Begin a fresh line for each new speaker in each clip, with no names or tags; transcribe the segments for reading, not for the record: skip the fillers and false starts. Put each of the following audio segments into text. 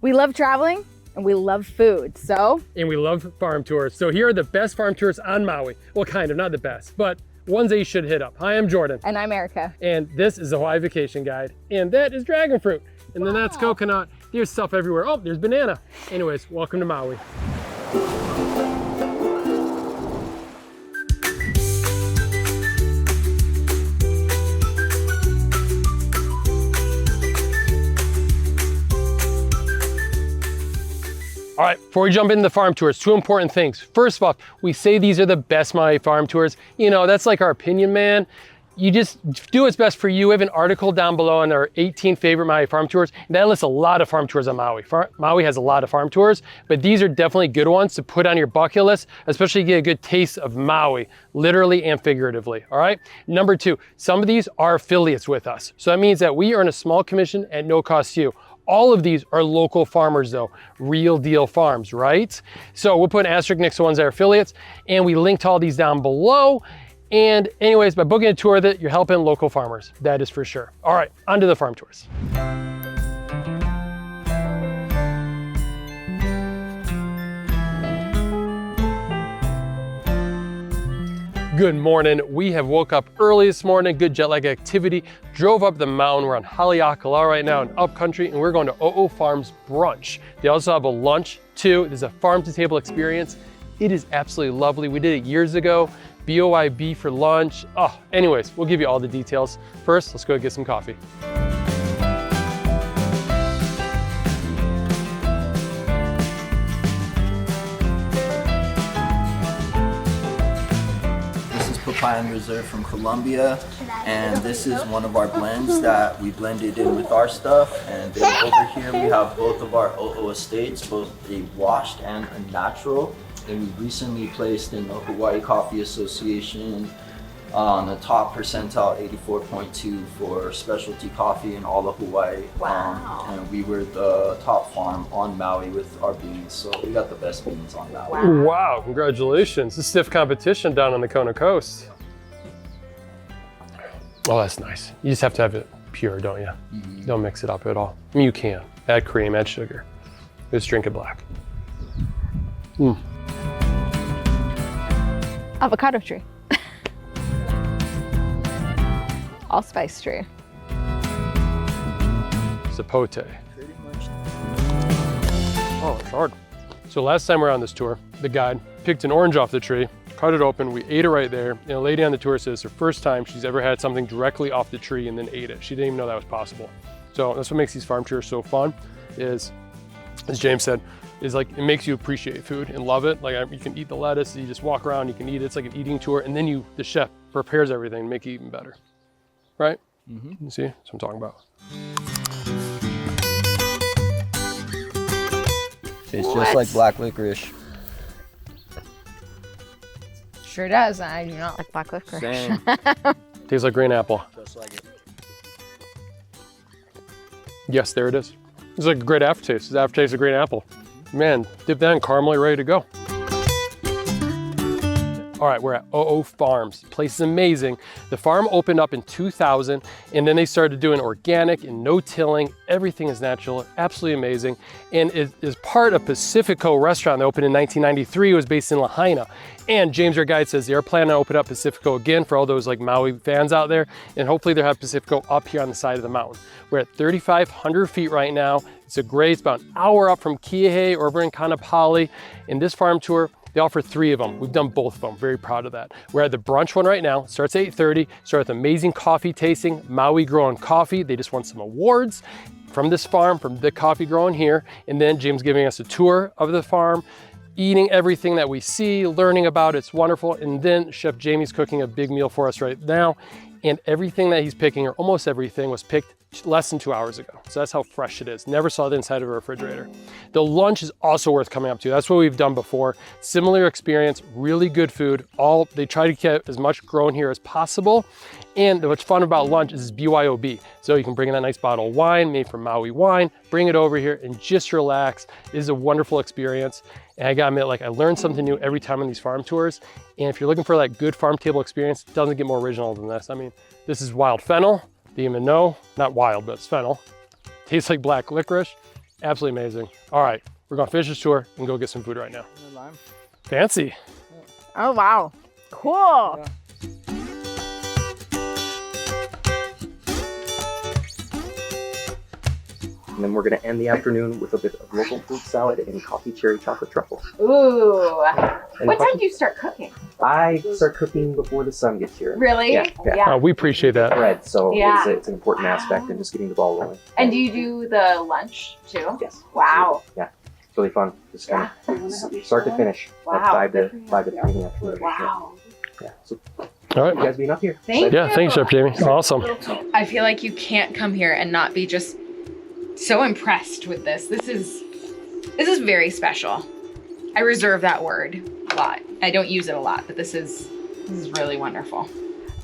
We love traveling and we love food, so.
And we love farm tours. So here are the best farm tours on Maui. Well, kind of, not the best, but ones that you should hit up. Hi, I'm Jordan.
And I'm Erica.
And this is the Hawaii Vacation Guide. And that is dragon fruit. And then that's coconut. There's stuff everywhere. Oh, there's banana. Anyways, welcome to Maui. All right, before we jump into the farm tours, two important things. First of all, we say these are the best Maui farm tours. You know, that's like our opinion, man. You just do what's best for you. We have an article down below on our 18 favorite Maui farm tours. That lists a lot of farm tours on Maui. Maui has a lot of farm tours, but these are definitely good ones to put on your bucket list, especially to get a good taste of Maui, literally and figuratively, all right? Number two, some of these are affiliates with us. So that means that we earn a small commission at no cost to you. All of these are local farmers though, real deal farms, right? So we'll put an asterisk next to ones that are affiliates, and we linked all these down below. And anyways, by booking a tour with it, you're helping local farmers. That is for sure. All right, on to the farm tours. Good morning. We have woke up early this morning, good jet lag activity, drove up the mountain. We're on Haleakala right now in upcountry, and we're going to O'o Farms brunch. They also have a lunch too. There's a farm to table experience. It is absolutely lovely. We did it years ago. BYOB for lunch. Oh, anyways, we'll give you all the details. First, let's go get some coffee.
Papaya Reserve from Colombia, and this is one of our blends that we blended in with our stuff. And then over here we have both of our O'o estates, both a washed and a natural, and we recently placed in the Hawaii Coffee Association on the top percentile 84.2 for specialty coffee in all of Hawaii.
Wow.
And we were the top farm on Maui with our beans, so we got the best beans on Maui.
Wow, congratulations. It's a stiff competition down on the Kona coast. Oh, that's nice. You just have to have it pure, don't you? Mm-hmm. Don't mix it up at all. I mean, you can. Add cream, add sugar. Just drink it black.
Avocado tree. Allspice tree.
Sapote. Oh, it's hard. So last time we were on this tour, the guide picked an orange off the tree, cut it open, we ate it right there. And a lady on the tour says it's her first time she's ever had something directly off the tree and then ate it. She didn't even know that was possible. So that's what makes these farm tours so fun, is, as James said, is like it makes you appreciate food and love it. Like you can eat the lettuce, you just walk around, you can eat it. It's like an eating tour, and then the chef prepares everything to make it even better. Right? Mm-hmm. You see? That's what I'm talking about.
It's just like black licorice.
Sure does. I do not like black licorice.
Same.
Tastes like green apple.
Just like it.
Yes, there it is. It's like a great aftertaste. It's aftertaste of green apple. Man, dip that in caramel, you're ready to go. All right, we're at O'o Farms. The place is amazing. The farm opened up in 2000, and then they started doing organic and no tilling. Everything is natural, absolutely amazing. And it is part of Pacifico restaurant that opened in 1993. It was based in Lahaina. And James, our guide, says they're planning to open up Pacifico again for all those like Maui fans out there. And hopefully they'll have Pacifico up here on the side of the mountain. We're at 3,500 feet right now. It's about an hour up from KAHEA or over in Kanapali. In this farm tour, they offer 3 of them. We've done both of them. Very proud of that. We're at the brunch one right now. Starts at 8:30. Start with amazing coffee tasting, Maui grown coffee. They just won some awards from this farm, from the coffee growing here. And then Jim's giving us a tour of the farm, eating everything that we see, learning about it. It's wonderful. And then Chef Jamie's cooking a big meal for us right now. And everything that he's picking, or almost everything, was picked less than 2 hours ago. So that's how fresh it is. Never saw it inside of a refrigerator. The lunch is also worth coming up to. That's what we've done before. Similar experience, really good food. They try to get as much grown here as possible. And what's fun about lunch is BYOB. So you can bring in a nice bottle of wine made from Maui wine, bring it over here and just relax. It is a wonderful experience. And I gotta admit, like, I learn something new every time on these farm tours. And if you're looking for like good farm table experience, it doesn't get more original than this. I mean, this is wild fennel. Didn't even know, not wild, but it's fennel. Tastes like black licorice. Absolutely amazing. All right, we're gonna finish this tour and go get some food right now. Fancy.
Oh, wow. Cool.
And then we're going to end the afternoon with a bit of local fruit salad and coffee cherry chocolate truffle.
Ooh. What time do you start cooking?
I start cooking before the sun gets here.
Really?
Yeah.
We appreciate that.
Bread, so
Yeah.
it's an important aspect in just getting the ball rolling.
And do you do the lunch too?
Yes.
Wow.
Yeah. It's really fun. Just kind of start to finish.
Wow.
5 to 3 in the afternoon.
Wow.
Yeah. So
All
you
right.
guys being up here.
Thank
Yeah, thanks, Chef Jamie. Awesome.
I feel like you can't come here and not be just so impressed with this. This is very special. I reserve that word a lot. I don't use it a lot, but this is really wonderful.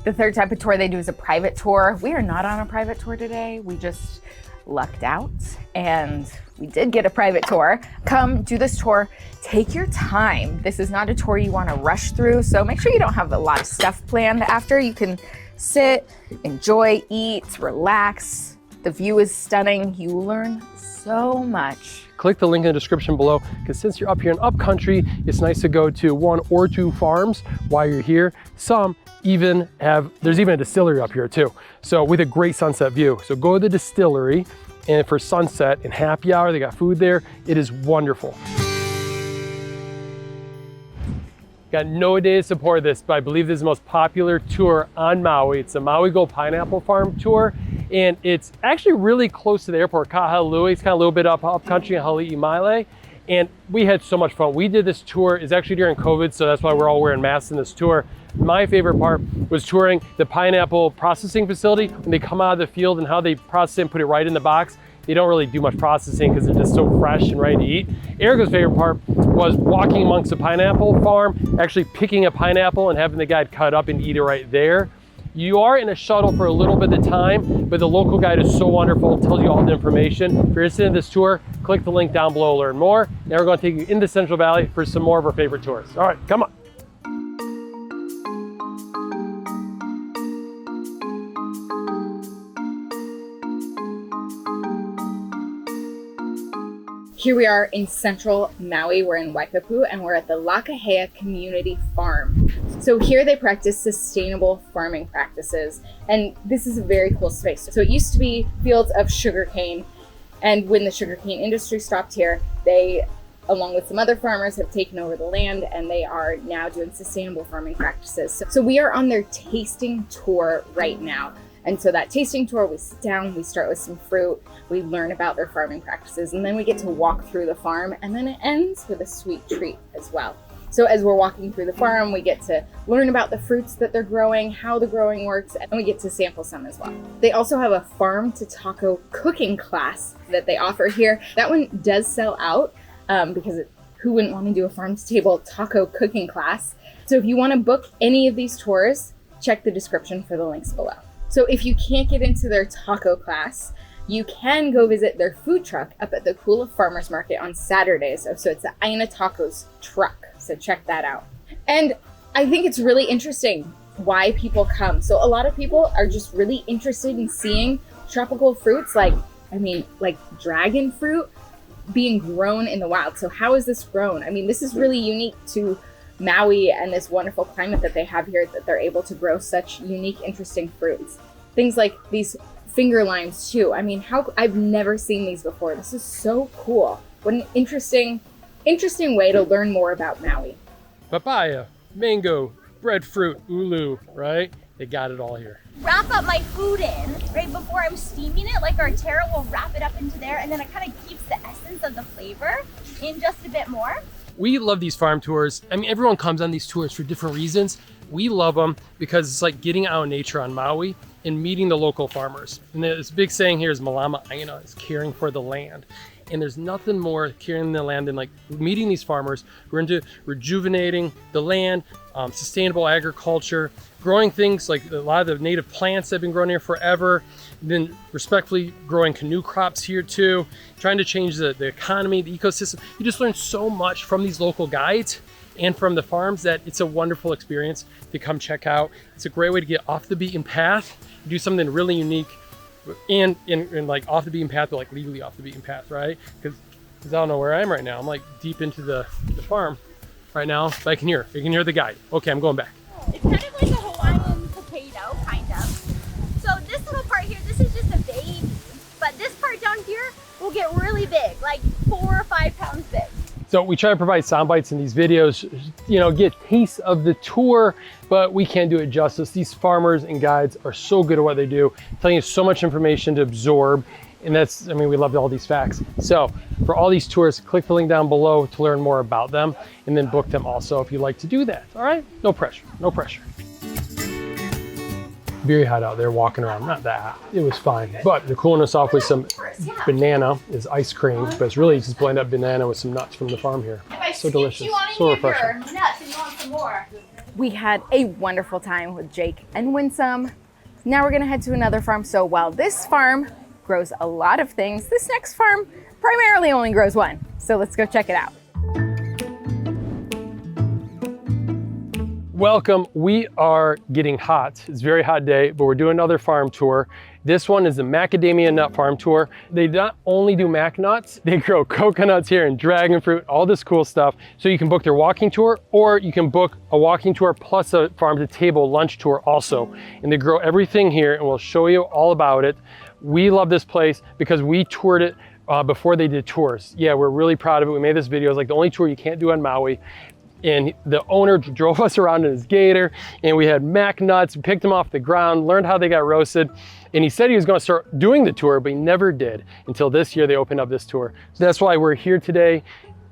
The third type of tour they do is a private tour. We are not on a private tour today. We just lucked out and we did get a private tour. Come do this tour, take your time. This is not a tour you want to rush through, so make sure you don't have a lot of stuff planned after. You can sit, enjoy, eat, relax. The view is stunning. You learn so much.
Click the link in the description below, because since you're up here in upcountry, it's nice to go to 1 or 2 farms while you're here. Some even there's even a distillery up here too. So with a great sunset view. So go to the distillery, and for sunset and happy hour, they got food there. It is wonderful. Got no day to support this, but I believe this is the most popular tour on Maui. It's the Maui Go Pineapple Farm Tour, and it's actually really close to the airport, Kahea. It's kind of a little bit up country in Hali'imaile, and we had so much fun. We did this tour, it's actually during COVID, so that's why we're all wearing masks in this tour. My favorite part was touring the pineapple processing facility when they come out of the field and how they process it and put it right in the box. They don't really do much processing because they're just so fresh and ready to eat. Erica's favorite part was walking amongst the pineapple farm, actually picking a pineapple and having the guide cut up and eat it right there. You are in a shuttle for a little bit of time, but the local guide is so wonderful, tells you all the information. If you're interested in this tour, click the link down below to learn more. Now we're going to take you into Central Valley for some more of our favorite tours. All right, come on.
Here we are in central Maui. We're in Waipapu and we're at the KAHEA Community Farm. So here they practice sustainable farming practices, and this is a very cool space. So it used to be fields of sugarcane, and when the sugarcane industry stopped here, they, along with some other farmers, have taken over the land, and they are now doing sustainable farming practices. So we are on their tasting tour right now. And so that tasting tour, we sit down, we start with some fruit, we learn about their farming practices, and then we get to walk through the farm, and then it ends with a sweet treat as well. So as we're walking through the farm, we get to learn about the fruits that they're growing, how the growing works, and we get to sample some as well. They also have a farm to taco cooking class that they offer here. That one does sell out because who wouldn't want to do a farm to table taco cooking class? So if you want to book any of these tours, check the description for the links below. So if you can't get into their taco class, you can go visit their food truck up at the Kula Farmers Market on Saturdays. So it's the Aina Tacos truck. So check that out. And I think it's really interesting why people come. So a lot of people are just really interested in seeing tropical fruits like dragon fruit being grown in the wild. So how is this grown? I mean, this is really unique to Maui and this wonderful climate that they have here, that they're able to grow such unique, interesting fruits. Things like these finger limes too. I mean, I've never seen these before. This is so cool. What an interesting way to learn more about Maui.
Papaya, mango, breadfruit, ulu, right? They got it all here.
Wrap up my food in right before I'm steaming it. Like our Terra will wrap it up into there, and then it kind of keeps the essence of the flavor in just a bit more.
We love these farm tours. I mean, everyone comes on these tours for different reasons. We love them because it's like getting out in nature on Maui and meeting the local farmers. And this big saying here is Malama Aina, is caring for the land. And there's nothing more caring the land than like meeting these farmers who are into rejuvenating the land, sustainable agriculture, growing things like a lot of the native plants that have been growing here forever, then respectfully growing canoe crops here too, trying to change the economy, the ecosystem. You just learn so much from these local guides and from the farms that it's a wonderful experience to come check out. It's a great way to get off the beaten path, do something really unique, and like off the beaten path, but like legally off the beaten path, right? Because I don't know where I am right now. I'm like deep into the farm right now, but I can hear the guide. Okay, I'm going back.
It's kind of like a Hawaiian potato, kind of. So this little part here, this is just a baby. But this part down here will get really big, like 4 or 5 pounds big.
So we try to provide sound bites in these videos, you know, get tastes of the tour, but we can't do it justice. These farmers and guides are so good at what they do, telling you so much information to absorb. And that's, I mean, we love all these facts. So for all these tours, click the link down below to learn more about them and then book them also if you'd like to do that. All right, no pressure, no pressure. Very hot out there walking around, not that hot, it was fine. But they're cooling us off with some banana, is ice cream, but it's really just blend up banana with some nuts from the farm here. So delicious, so refreshing.
Nuts and you want some more.
We had a wonderful time with Jake and Winsome. Now we're gonna head to another farm. So while this farm grows a lot of things, this next farm primarily only grows one. So let's go check it out.
Welcome, we are getting hot. It's a very hot day, but we're doing another farm tour. This one is the macadamia nut farm tour. They not only do mac nuts, they grow coconuts here and dragon fruit, all this cool stuff. So you can book their walking tour, or you can book a walking tour plus a farm to table lunch tour also. And they grow everything here, and we'll show you all about it. We love this place because we toured it before they did tours. Yeah, we're really proud of it. We made this video. It's like the only tour you can't do on Maui. And the owner drove us around in his gator, and we had mac nuts, picked them off the ground, learned how they got roasted. And he said he was going to start doing the tour, but he never did until this year they opened up this tour. So that's why we're here today.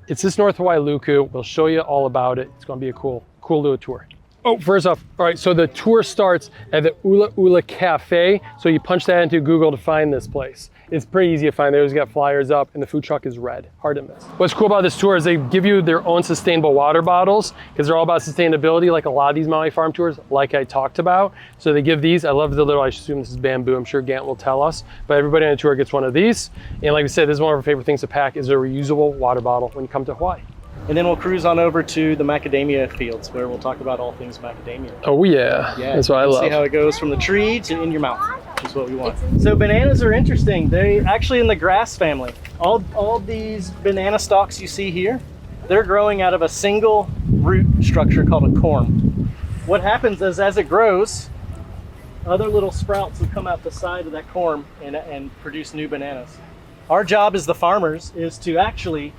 It's this North Hawaii Luku. We'll show you all about it. It's going to be a cool little tour. Oh, first off, all right, so the tour starts at the Ula Ula Cafe. So you punch that into Google to find this place. It's pretty easy to find. They always got flyers up, and the food truck is red, hard to miss. What's cool about this tour is they give you their own sustainable water bottles because they're all about sustainability, like a lot of these Maui farm tours, like I talked about. So they give these. I love the little, I assume this is bamboo. I'm sure Gant will tell us, but everybody on the tour gets one of these. And like we said, this is one of our favorite things to pack is a reusable water bottle when you come to Hawaii.
And then we'll cruise on over to the macadamia fields where we'll talk about all things macadamia.
Oh yeah, that's what I love.
See how it goes from the tree to in your mouth, which is what we want. So bananas are interesting. They actually in the grass family. All these banana stalks you see here, they're growing out of a single root structure called a corm. What happens is as it grows, other little sprouts will come out the side of that corm and produce new bananas. Our job as the farmers is to actually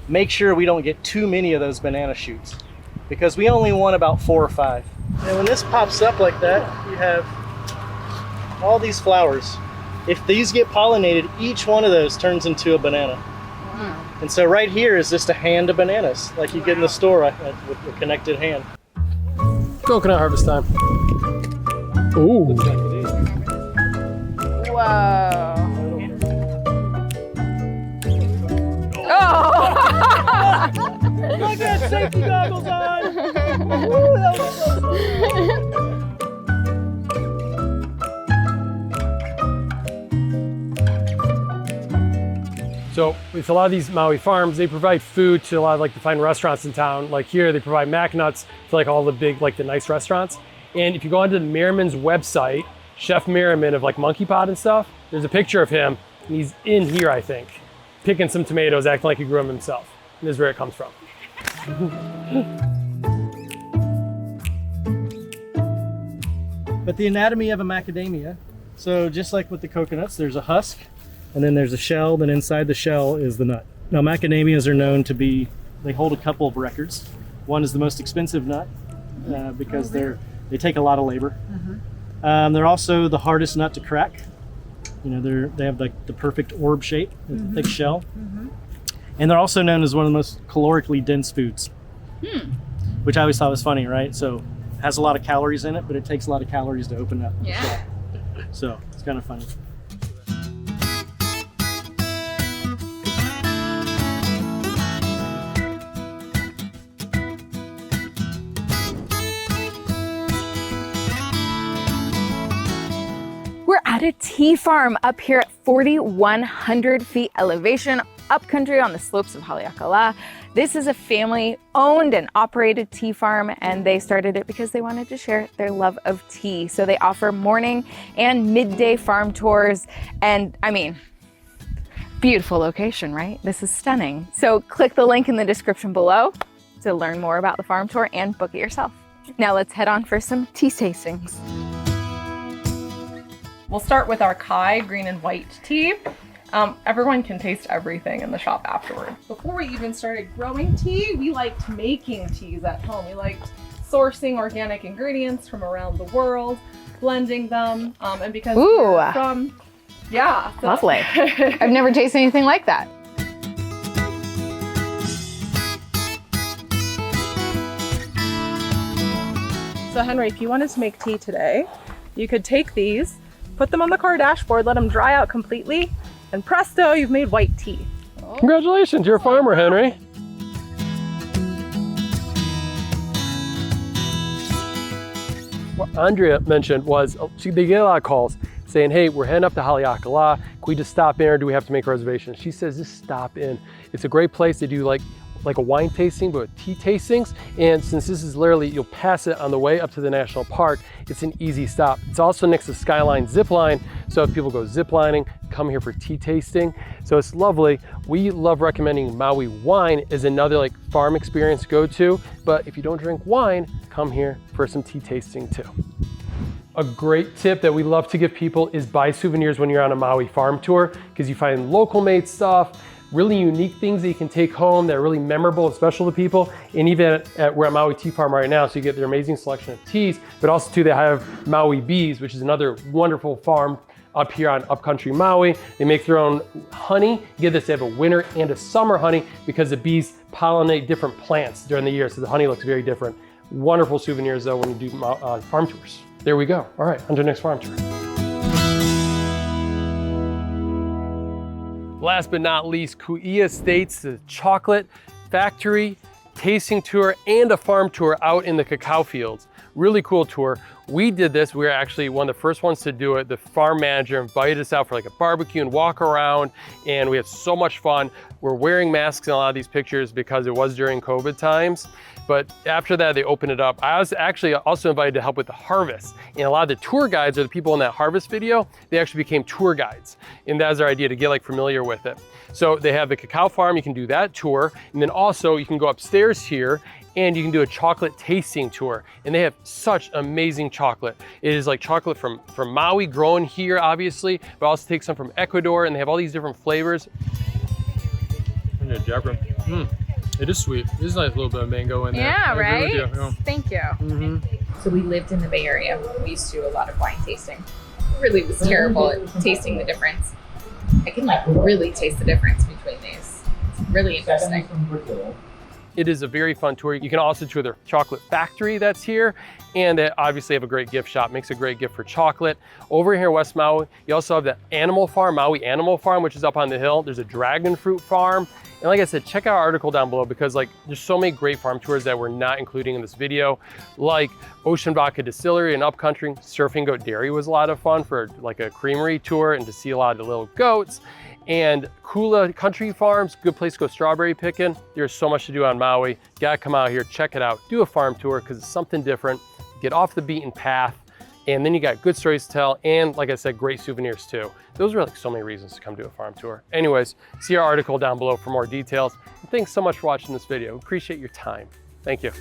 make sure we don't get too many of those banana shoots because we only want about 4 or 5. And when this pops up like that, you have all these flowers. If these get pollinated, each one of those turns into a banana. Wow. And so right here is just a hand of bananas, like you get in the store with a connected hand.
Coconut harvest time. Ooh.
Whoa. Oh!
Look at safety goggles on! Woo, that was so
fun. So with a lot of these Maui farms, they provide food to a lot of like the fine restaurants in town. Like here, they provide mac nuts to like all the big, like the nice restaurants. And if you go onto the Merriman's website, Chef Merriman of like Monkey Pod and stuff, there's a picture of him, and he's in here, I think, picking some tomatoes, acting like he grew them himself. And this is where it comes from.
But the anatomy of a macadamia, so just like with the coconuts, there's a husk, and then there's a shell, then inside the shell is the nut. Now macadamias are known to be, they hold a couple of records. One is the most expensive nut because they take a lot of labor. They're also the hardest nut to crack. You know, they have like the perfect orb shape, with a thick shell. And they're also known as one of the most calorically dense foods, which I always thought was funny, right? So it has a lot of calories in it, but it takes a lot of calories to open up.
Yeah.
So it's kind of funny.
We're at a tea farm up here at 4,100 feet elevation
upcountry on the slopes of Haleakala. This is a family-owned and operated tea farm, and they started it because they wanted to share their love of tea. So they offer morning and midday farm tours, and I mean, beautiful location, right? This is stunning. So click the link in the description below to learn more about the farm tour and book it yourself. Now let's head on for some tea tastings.
We'll start with our Kai green and white tea. Everyone can taste everything in the shop afterward. Before we even started growing tea, we liked making teas at home. We liked sourcing organic ingredients from around the world, blending them, and because we're from, yeah. So.
Lovely. I've never tasted anything like that.
So Henry, if you wanted to make tea today, you could take these, put them on the car dashboard, let them dry out completely, and presto, you've made white tea.
Congratulations, you're a farmer, Henry. What Andrea mentioned was they get a lot of calls saying, hey, we're heading up to Haleakala. Can we just stop in or do we have to make a reservation? She says, just stop in. It's a great place to do like a wine tasting, but with tea tastings. And since this is literally, you'll pass it on the way up to the national park, it's an easy stop. It's also next to Skyline Zip Line. So if people go zip lining, come here for tea tasting. So it's lovely. We love recommending Maui wine as another like farm experience to go to. But if you don't drink wine, come here for some tea tasting too. A great tip that we love to give people is buy souvenirs when you're on a Maui farm tour, because you find local made stuff, really unique things that you can take home that are really memorable and special to people. And even we're at Maui Tea Farm right now, so you get their amazing selection of teas, but also too, they have Maui Bees, which is another wonderful farm up here on upcountry Maui. They make their own honey. Get this, they have a winter and a summer honey because the bees pollinate different plants during the year, so the honey looks very different. Wonderful souvenirs though when you do farm tours. There we go. All right, on to the next farm tour. Last but not least, KAHEA Estates, the chocolate factory, tasting tour, and a farm tour out in the cacao fields. Really cool tour. We did this, we were actually one of the first ones to do it. The farm manager invited us out for like a barbecue and walk around, and we had so much fun. We're wearing masks in a lot of these pictures because it was during COVID times. But after that, they opened it up. I was actually also invited to help with the harvest. And a lot of the tour guides, or the people in that harvest video, they actually became tour guides. And that was our idea, to get like familiar with it. So they have the cacao farm, you can do that tour. And then also you can go upstairs here and you can do a chocolate tasting tour. And they have such amazing chocolate. It is like chocolate from Maui, grown here, obviously, but also take some from Ecuador, and they have all these different flavors. It is sweet. There's a nice little bit of mango in there.
Yeah, right?
Yeah.
Thank you.
Mm-hmm.
So we lived in the Bay Area. We used to do a lot of wine tasting. It really was terrible at tasting the difference. I can like really taste the difference between these. It's really interesting.
It is a very fun tour. You can also tour their chocolate factory that's here, and they obviously have a great gift shop, makes a great gift for chocolate. Over here in West Maui, you also have the animal farm, Maui Animal Farm, which is up on the hill. There's a dragon fruit farm. And like I said, check out our article down below, because like there's so many great farm tours that we're not including in this video, like Ocean Vodka Distillery and Upcountry. Surfing Goat Dairy was a lot of fun for like a creamery tour and to see a lot of the little goats. And Kula Country Farms, good place to go strawberry picking. There's so much to do on Maui. Gotta come out here, check it out, do a farm tour, because it's something different. Get off the beaten path, and then you got good stories to tell, and like I said, great souvenirs too. Those are like so many reasons to come do a farm tour. Anyways, see our article down below for more details. And thanks so much for watching this video. Appreciate your time. Thank you.